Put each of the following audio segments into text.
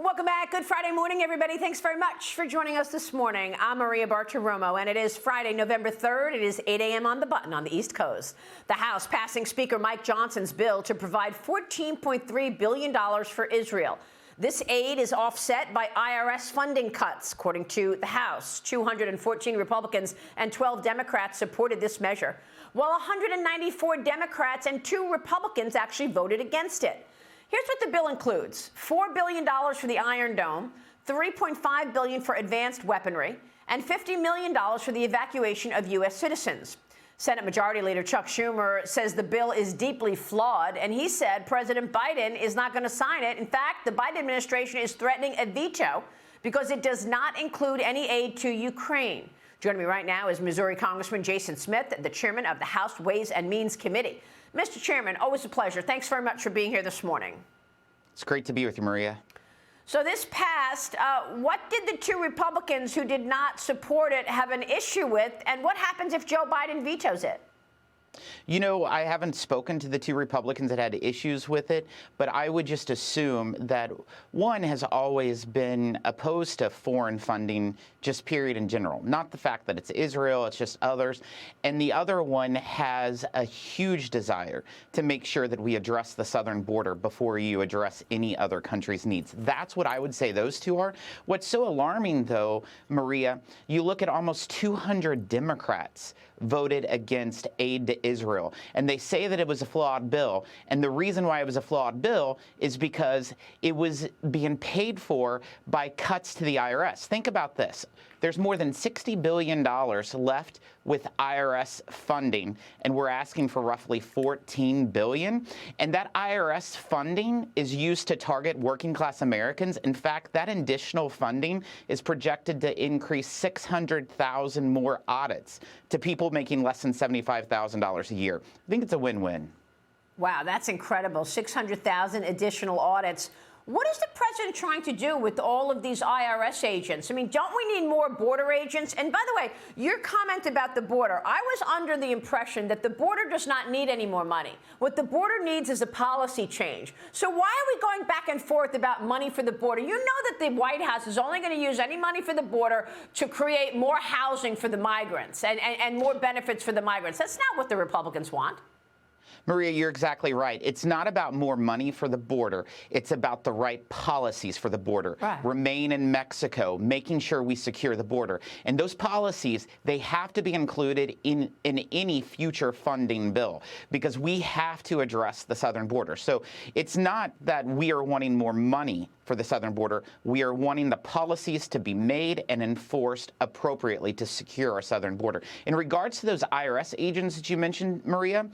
Welcome back. Good Friday morning, everybody. Thanks very much for joining us this morning. I'm Maria Bartiromo, and it is Friday, November 3rd. It is 8 a.m. on the button on the East Coast. The House passing Speaker Mike Johnson's bill to provide $14.3 billion for Israel. This aid is offset by IRS funding cuts. According to the House, 214 Republicans and 12 Democrats supported this measure, while 194 Democrats and 2 Republicans actually voted against it. Here's what the bill includes: $4 billion for the Iron Dome, $3.5 billion for advanced weaponry, and $50 million for the evacuation of U.S. citizens. Senate Majority Leader Chuck Schumer says the bill is deeply flawed, and he said President Biden is not going to sign it. In fact, the Biden administration is threatening a veto because it does not include any aid to Ukraine. Joining me right now is Missouri Congressman Jason Smith, the chairman of the House Ways and Means Committee. Mr. Chairman, always a pleasure. Thanks very much for being here this morning. It's great to be with you, Maria. So this passed. What did the 2 Republicans who did not support it have an issue with, and what happens if Joe Biden vetoes it? You know, I haven't spoken to the 2 Republicans that had issues with it, but I would just assume that one has always been opposed to foreign funding, just period in general. Not the fact that it's Israel, it's just others. And the other one has a huge desire to make sure that we address the southern border before you address any other country's needs. That's what I would say those 2 are. What's so alarming, though, Maria, you look at almost 200 Democrats voted against aid to Israel. And they say that it was a flawed bill. And the reason why it was a flawed bill is because it was being paid for by cuts to the IRS. Think about this. There's more than $60 billion left with IRS funding, and we're asking for roughly $14 billion. And that IRS funding is used to target working-class Americans. In fact, that additional funding is projected to increase 600,000 more audits to people making less than $75,000 a year. I think it's a win-win. Wow, that's incredible. 600,000 additional audits. What is the president trying to do with all of these IRS agents? I mean, don't we need more border agents? And by the way, your comment about the border, I was under the impression that the border does not need any more money. What the border needs is a policy change. So why are we going back and forth about money for the border? You know that the White House is only going to use any money for the border to create more housing for the migrants and more benefits for the migrants. That's not what the Republicans want. Maria, you're exactly right. It's not about more money for the border. It's about the right policies for the border. Right. Remain in Mexico, making sure we secure the border. And those policies, they have to be included in any future funding bill because we have to address the southern border. So it's not that we are wanting more money for the southern border. We are wanting the policies to be made and enforced appropriately to secure our southern border. In regards to those IRS agents that you mentioned, Maria,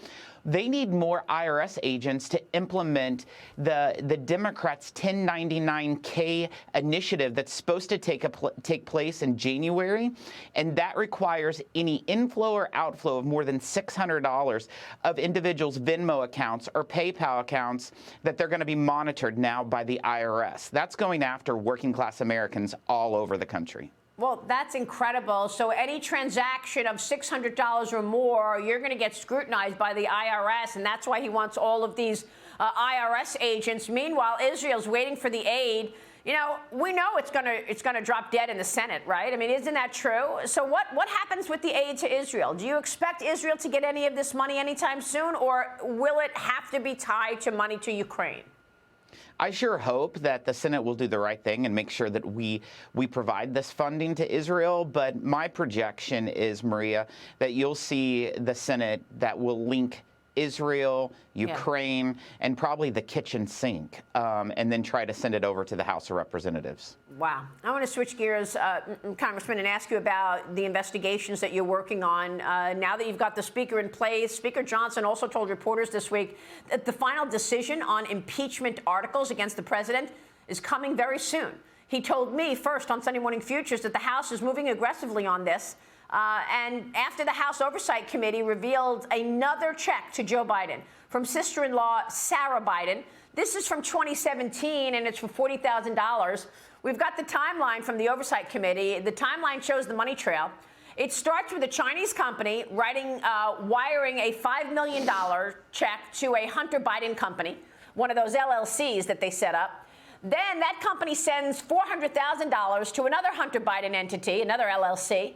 they need more IRS agents to implement the Democrats' 1099-K initiative that's supposed to take place in January, and that requires any inflow or outflow of more than $600 of individuals' Venmo accounts or PayPal accounts that they're going to be monitored now by the IRS. That's going after working-class Americans all over the country. Well, that's incredible. So any transaction of $600 or more, you're going to get scrutinized by the IRS, and that's why he wants all of these IRS agents. Meanwhile, Israel's waiting for the aid. You know, we know it's going to drop dead in the Senate, right? I mean, isn't that true? So what happens with the aid to Israel? Do you expect Israel to get any of this money anytime soon, or will it have to be tied to money to Ukraine? I sure hope that the Senate will do the right thing and make sure that we provide this funding to Israel. But my projection is, Maria, that you'll see the Senate that will link Israel, Ukraine, and probably the kitchen sink, and then try to send it over to the House of Representatives. Wow. I want to switch gears, Congressman, and ask you about the investigations that you're working on. Now that you've got the Speaker in place, Speaker Johnson also told reporters this week that the final decision on impeachment articles against the president is coming very soon. He told me first on Sunday Morning Futures that the House is moving aggressively on this. And after the House Oversight Committee revealed another check to Joe Biden from sister-in-law Sarah Biden. This is from 2017, and it's for $40,000. We've got the timeline from the Oversight Committee. The timeline shows the money trail. It starts with a Chinese company wiring a $5 million check to a Hunter Biden company, one of those LLCs that they set up. Then that company sends $400,000 to another Hunter Biden entity, another LLC,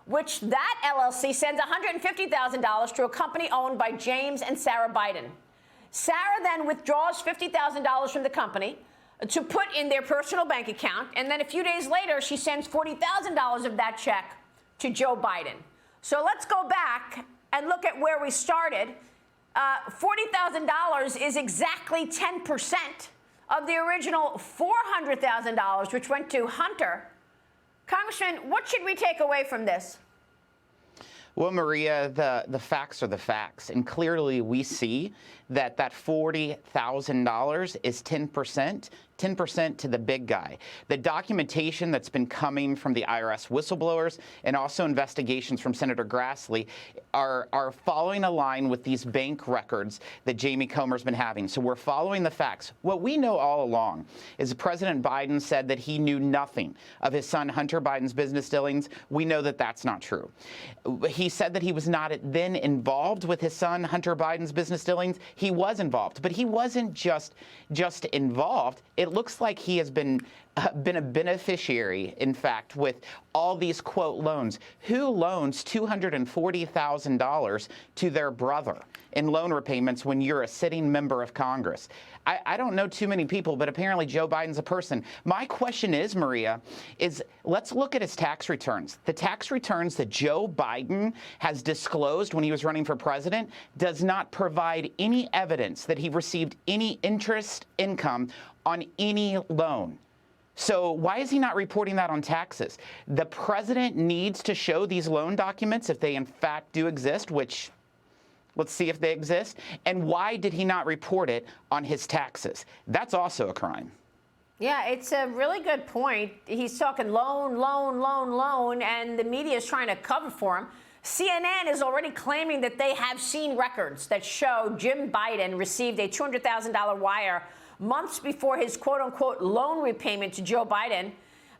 which that LLC sends $150,000 to a company owned by James and Sarah Biden. Sarah then withdraws $50,000 from the company to put in their personal bank account, and then a few days later, she sends $40,000 of that check to Joe Biden. So let's go back and look at where we started. $40,000 is exactly 10% of the original $400,000, which went to Hunter. Congressman, what should we take away from this? Well, Maria, the facts are the facts. And clearly we see that $40,000 is 10% to the big guy. The documentation that's been coming from the IRS whistleblowers and also investigations from Senator Grassley are following a line with these bank records that Jamie Comer's been having. So we're following the facts. What we know all along is President Biden said that he knew nothing of his son Hunter Biden's business dealings. We know that that's not true. He said that he was not then involved with his son Hunter Biden's business dealings. He was involved, but he wasn't just involved. It looks like he has been a beneficiary, in fact, with all these, quote, loans. Who loans $240,000 to their brother in loan repayments when you're a sitting member of Congress? I don't know too many people, but apparently Joe Biden's a person. My question is, Maria, let's look at his tax returns. The tax returns that Joe Biden has disclosed when he was running for president does not provide any evidence that he received any interest income on any loan. So why is he not reporting that on taxes? The president needs to show these loan documents if they in fact do exist, which let's see if they exist. And why did he not report it on his taxes? That's also a crime. Yeah, it's a really good point. He's talking loan, and the media is trying to cover for him. CNN is already claiming that they have seen records that show Jim Biden received a $200,000 wire months before his quote-unquote loan repayment to Joe Biden.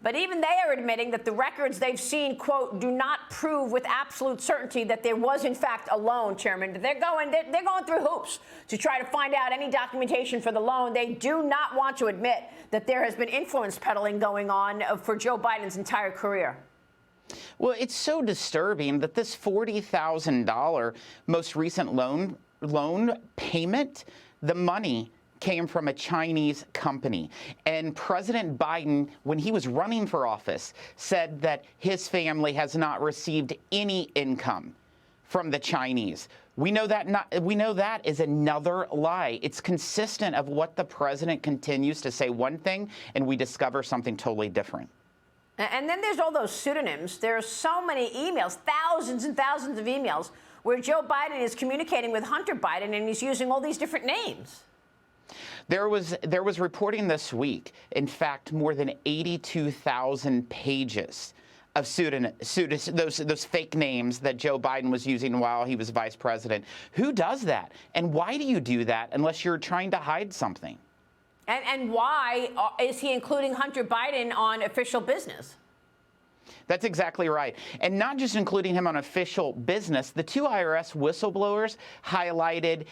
But even they are admitting that the records they've seen, quote, do not prove with absolute certainty that there was, in fact, a loan, Chairman. They're going through hoops to try to find out any documentation for the loan. They do not want to admit that there has been influence peddling going on for Joe Biden's entire career. Well, it's so disturbing that this $40,000 most recent loan payment, the money came from a Chinese company. And President Biden, when he was running for office, said that his family has not received any income from the Chinese. We know that is another lie. It's consistent of what the president continues to say one thing, and we discover something totally different. And then there's all those pseudonyms. There are so many emails, thousands and thousands of emails, where Joe Biden is communicating with Hunter Biden, and he's using all these different names. There was reporting this week, in fact, more than 82,000 pages of those fake names that Joe Biden was using while he was vice president. Who does that? And why do you do that unless you're trying to hide something? And why is he including Hunter Biden on official business? That's exactly right. And not just including him on official business, the two IRS whistleblowers highlighted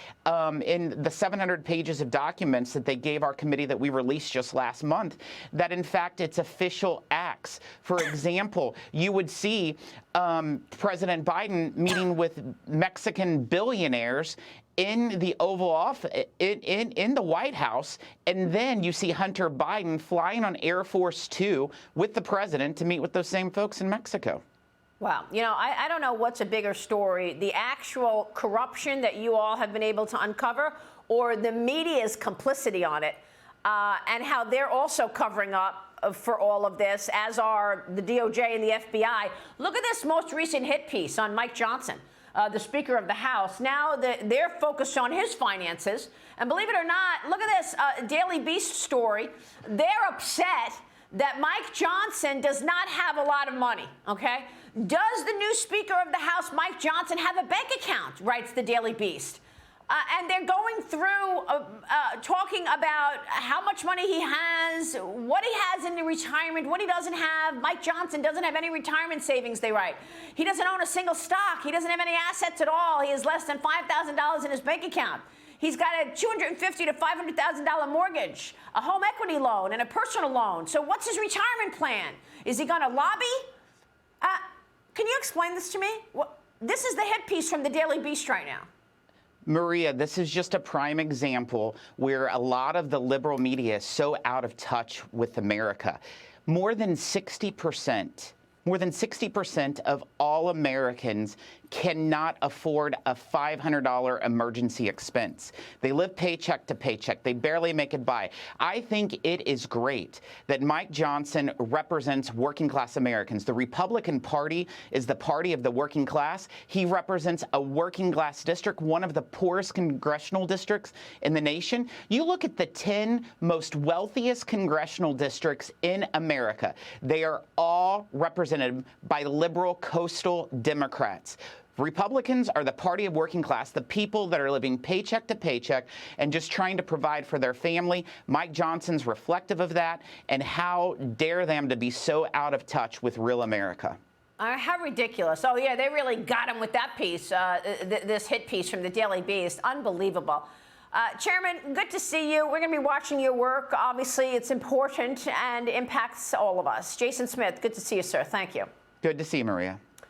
in the 700 pages of documents that they gave our committee that we released just last month, that in fact it's official acts. For example, you would see President Biden meeting with Mexican billionaires in the Oval Office, in the White House, and then you see Hunter Biden flying on Air Force Two with the president to meet with those same folks in Mexico. Wow. You know, I don't know what's a bigger story, the actual corruption that you all have been able to uncover, or the media's complicity on it, and how they're also covering up for all of this, as are the DOJ and the FBI. Look at this most recent hit piece on Mike Johnson, the Speaker of the House. Now they're focused on his finances. And believe it or not, look at this Daily Beast story. They're upset that Mike Johnson does not have a lot of money, okay? Does the new Speaker of the House, Mike Johnson, have a bank account, writes the Daily Beast. And they're going through talking about how much money he has, what he has in the retirement, what he doesn't have. Mike Johnson doesn't have any retirement savings, they write. He doesn't own a single stock. He doesn't have any assets at all. He has less than $5,000 in his bank account. He's got a $250,000 to $500,000 mortgage, a home equity loan, and a personal loan. So what's his retirement plan? Is he going to lobby? Can you explain this to me? This is the hit piece from the Daily Beast right now. Maria, this is just a prime example where a lot of the liberal media is so out of touch with America. More than 60% of all Americans cannot afford a $500 emergency expense. They live paycheck to paycheck. They barely make it by. I think it is great that Mike Johnson represents working class Americans. The Republican Party is the party of the working class. He represents a working class district, one of the poorest congressional districts in the nation. You look at the 10 most wealthiest congressional districts in America. They are all represented by liberal coastal Democrats. Republicans are the party of working class, the people that are living paycheck to paycheck and just trying to provide for their family. Mike Johnson's reflective of that, and how dare them to be so out of touch with real America. How ridiculous. Oh, yeah, they really got him with that piece, this hit piece from the Daily Beast. Unbelievable. Chairman, good to see you. We're going to be watching your work. Obviously, it's important and impacts all of us. Jason Smith, good to see you, sir. Thank you. Good to see you, Maria.